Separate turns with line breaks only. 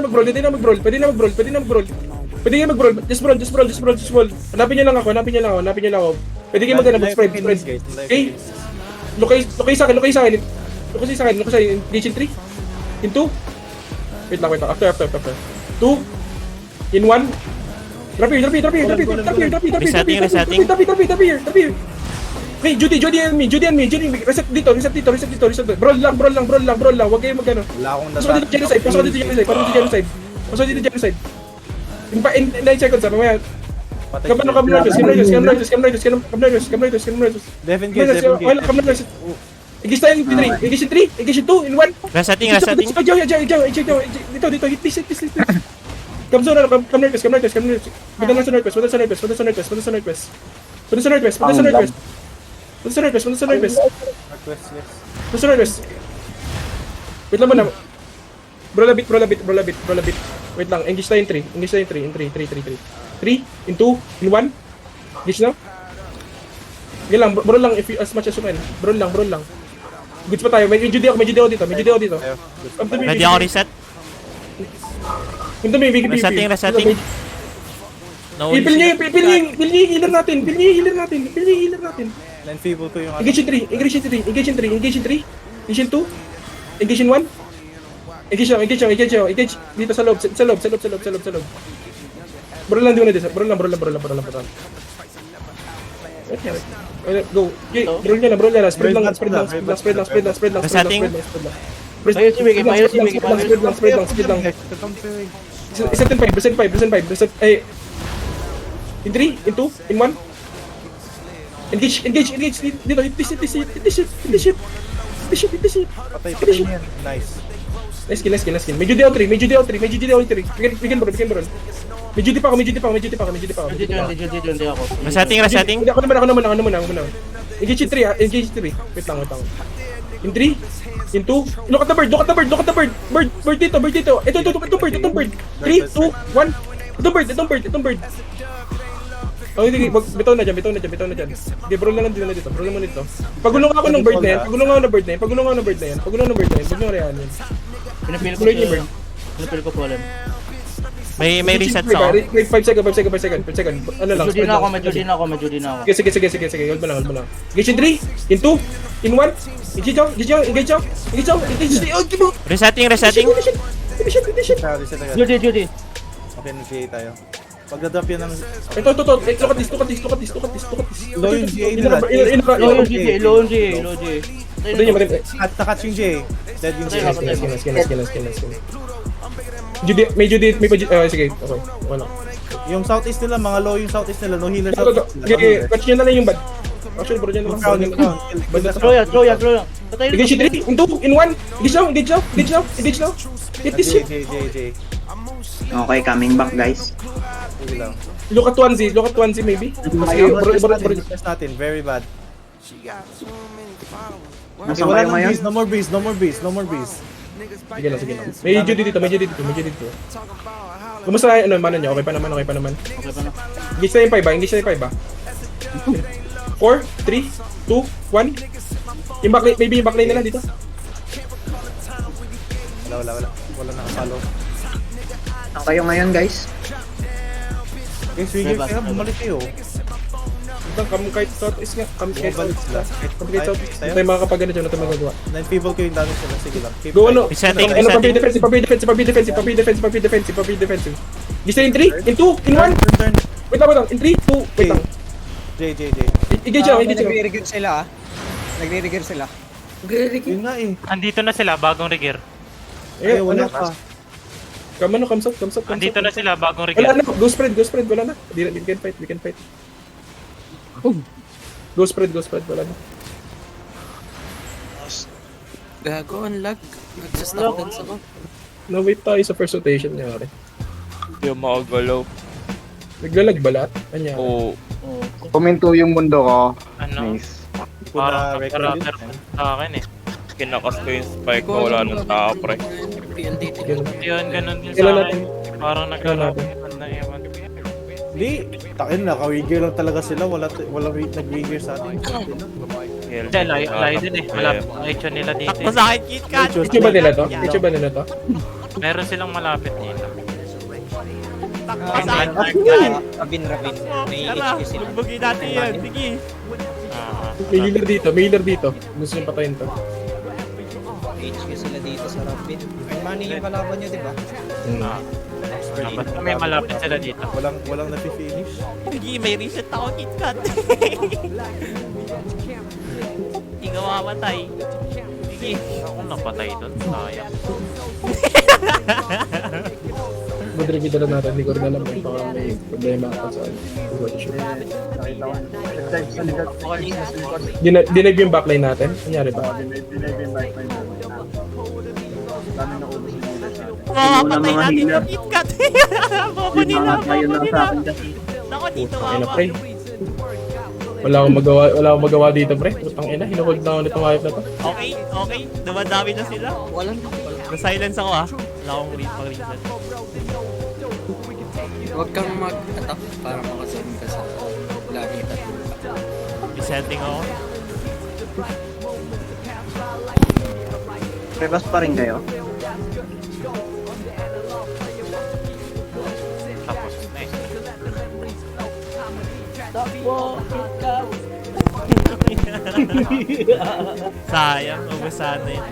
mag-brawl, pwede na mag-brawl, pwede na mag-brawl, pwede na mag-brawl. Pwede kayo mag-brawl, just brawl, just brawl, just brawl, just brawl. Hanapin niyo lang ako, hanapin niyo lang ako, hanapin niyo lang ako. Pwede kayo mag-ano, mag-spread, spread. Okay? Look kayo sa akin, look kayo sa akin. Look kayo sa akin, look kayo sa akin. Engage in 3, in 2. Wait lang, after. 2, in 1. Drop here. Okay, Judy and me. Reset dito. Brawl lang. Huwag kayo mag-ano.
Wala akong
Pasok dito genocide. In 9 seconds, mamaya. Come Nervous.
Devin Gate.
Engage tayo in 3, engage in 2, in 1.
Resetting.
Dito, hit this. Come Nervous. Punta sa Northwest. Wait lang muna. Brawl a bit. Wait lang, engage tayo in 3. In 3, in 2, in 1. Engage na. Sige lang, brawl lang as much as you can. Brawl lang. Goods pa tayo. May Judy ako dito.
Ready ako reset.
Punta may
Resetting. No,
Pil niyo yung healer natin.
Enfeeble ko yung ano.
Engage in 3. Engage in 2. Engage in 1. Engage dito sa loob. Brawl lang dito. Brawl lang. Go. Okay, brawl niya lang. Spread lang.
Resetting.
Spread lang. Reset in 5. Reset. In 3, in 2, in 1. Engage. Dito, hit this shit.
Patay yan. Nice.
Nice kill. May Judy out 3. We can brawl. May Judy pa ako.
Hindi ako.
Resetting.
Ako naman. Engage in 3. Wait lang. In 3, in 2. Look at the bird. Bird dito. Itong bird. 3, 2, 1. Itong bird. Oh, hindi, bitaw na dyan. Sige, brawl na lang dito. Pagulong ako ng bird na yan. Huwag nyo rehan yun.
Pinapil ko po alam.
May reset sa ako.
Wait, 5 seconds. Ano lang,
Medyo
spread lang.
din ako.
Sige, hold mo lang. Engage in 3, in 2, in 1. Engage out.
Resetting.
Reset agad.
Judy.
Okay, nag-GA tayo. Pag-drop yan ng...
Ito. Look at this.
Low yung GA nila.
Low G.
Nakatch yung GA. Dead yung GA.
May Judy. Sige, okay. Wala.
Yung southeast nila, mga low yung southeast nila. No healer southeast nila.
Okay, catch nyo na lang yung bad. Actually, bro, dyan
Yung
naman.
crown.
Throw yan.
Engage in 3, in 2, in 1. Engage now. Hit this shit.
JJ.
Okay, coming back guys.
Sige lang.
Look at 1Z maybe.
Test natin, very bad.
Nasaan
Wala
kayo
nang
ngayon?
breeze, no more breeze.
Sige lang. May Judy dito. Kumusta mana niya? Okay pa naman. Engage na yung 5 ba? 4, 3, 2, 1. Maybe yung backlane nila dito.
Wala nakapalo.
Saan kayo ngayon guys?
Guys, Wigger kayo, bumalik kayo.
Kahit southeast nga. Kahit southeast.
Tayo?
Tayo makakapagano dyan. Tayo magagawa.
Nine-people ko yung damage nila. Sige lang. Keep
Go ano?
Resetting.
Defensive. Gisa in 3, in 2, in 1.
Turn.
Wait lang. In 3, 2, wait lang.
JJ.
Engage lang.
Nagre-rigger sila.
Yun nga eh.
Andito na sila, bagong rigger.
Ay, wala pa.
Come up.
Andito na sila, bagong
Wala
rigger.
na. Go spread. Wala na. We can fight. Go spread. Wala na.
Gago, ang lag. Nagsastock dance ako.
No-wait tayo sa first rotation niya.
Yung makagalaw.
Naglalag ba lahat? Anya.
Oo.
Kuminto yung mundo ko.
Ano?
Nice.
Parang
record
nagka-rapper
yun.
sa akin eh.
Kinakas ko yung spike ko, wala nang tao, pre.
Yun, ganun din sa
Kailan
akin. Parang nagka-rapper na ewan.
Hindi. Takin na, ka-wigger lang talaga sila. Wala nag-wigger sa atin.
Hindi, layo din eh. Malapit ang action nila dito eh.
Sakit KitKat!
Ito ba nila to?
Meron silang malapit dito.
Rabin. May HQ sila.
Bugbugin natin yan. Sige.
May healer dito, may healer dito. Gusto nyo patayin to.
HQ sila dito sa Rabin. Ang money yung kalaban nyo, di ba?
Basta may malapit sila dito.
Walang napi-finish.
Sige, may reset ako, KitKat. Hindi ka mamamatay. Sige.
Ako napatay doon. Sayang.
Madrigid na lang natin, hindi ko rin alam kung baka may problema ako sa Dinag yung backline natin? Nangyari ba?
Mamamatay natin yung KitKat. Papanin lang. Ako dito,
Ayun na,
mama.
pre. Wala akong magawa dito, pre. Putang ina, hinuhold na ako nitong hayop na to.
Okay. Dumadami na sila.
Walang
Na-silence ako Wala akong pang-reset.
Huwag kang mag-attack para makasunod ka sa lagi tatlo.
Resetting ako.
Rebas pa rin kayo.
Tapos, nice.
Sayang, ubusan na yung